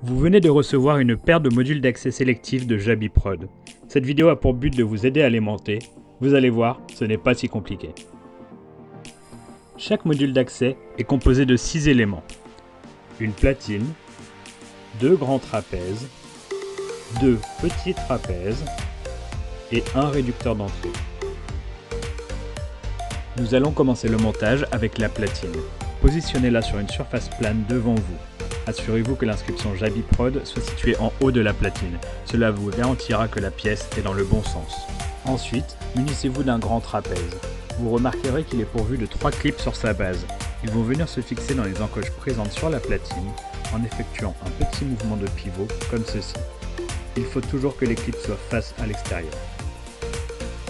Vous venez de recevoir une paire de modules d'accès sélectif de JabiProd. Cette vidéo a pour but de vous aider à les monter. Vous allez voir, ce n'est pas si compliqué. Chaque module d'accès est composé de 6 éléments. Une platine, 2 grands trapèzes, 2 petits trapèzes et un réducteur d'entrée. Nous allons commencer le montage avec la platine. Positionnez-la sur une surface plane devant vous. Assurez-vous que l'inscription JabiProd soit située en haut de la platine. Cela vous garantira que la pièce est dans le bon sens. Ensuite, munissez-vous d'un grand trapèze. Vous remarquerez qu'il est pourvu de 3 clips sur sa base. Ils vont venir se fixer dans les encoches présentes sur la platine en effectuant un petit mouvement de pivot comme ceci. Il faut toujours que les clips soient face à l'extérieur.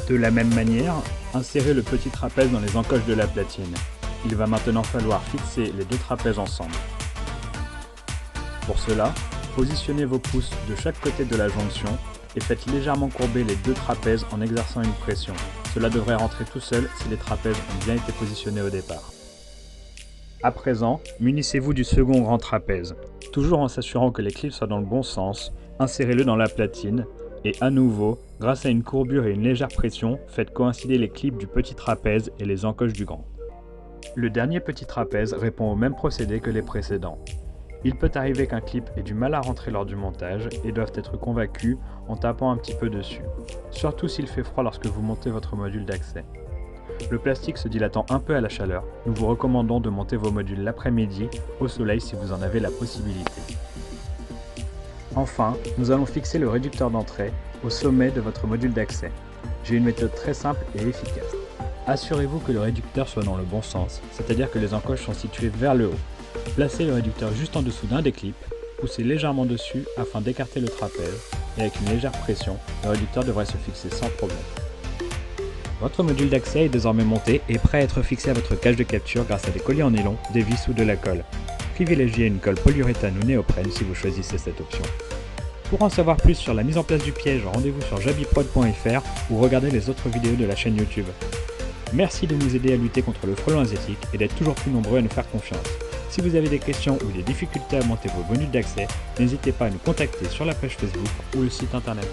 De la même manière, insérez le petit trapèze dans les encoches de la platine. Il va maintenant falloir fixer les deux trapèzes ensemble. Pour cela, positionnez vos pouces de chaque côté de la jonction et faites légèrement courber les deux trapèzes en exerçant une pression. Cela devrait rentrer tout seul si les trapèzes ont bien été positionnés au départ. À présent, munissez-vous du second grand trapèze. Toujours en s'assurant que les clips soient dans le bon sens, insérez-le dans la platine et à nouveau, grâce à une courbure et une légère pression, faites coïncider les clips du petit trapèze et les encoches du grand. Le dernier petit trapèze répond au même procédé que les précédents. Il peut arriver qu'un clip ait du mal à rentrer lors du montage et doivent être convaincus en tapant un petit peu dessus, surtout s'il fait froid lorsque vous montez votre module d'accès. Le plastique se dilatant un peu à la chaleur, nous vous recommandons de monter vos modules l'après-midi au soleil si vous en avez la possibilité. Enfin, nous allons fixer le réducteur d'entrée au sommet de votre module d'accès. J'ai une méthode très simple et efficace. Assurez-vous que le réducteur soit dans le bon sens, c'est-à-dire que les encoches sont situées vers le haut. Placez le réducteur juste en dessous d'un des clips, poussez légèrement dessus afin d'écarter le trapèze et avec une légère pression, le réducteur devrait se fixer sans problème. Votre module d'accès est désormais monté et prêt à être fixé à votre cage de capture grâce à des colliers en nylon, des vis ou de la colle. Privilégiez une colle polyuréthane ou néoprène si vous choisissez cette option. Pour en savoir plus sur la mise en place du piège, rendez-vous sur jabiprod.fr ou regardez les autres vidéos de la chaîne YouTube. Merci de nous aider à lutter contre le frelon asiatique et d'être toujours plus nombreux à nous faire confiance. Si vous avez des questions ou des difficultés à monter vos modules d'accès, n'hésitez pas à nous contacter sur la page Facebook ou le site internet.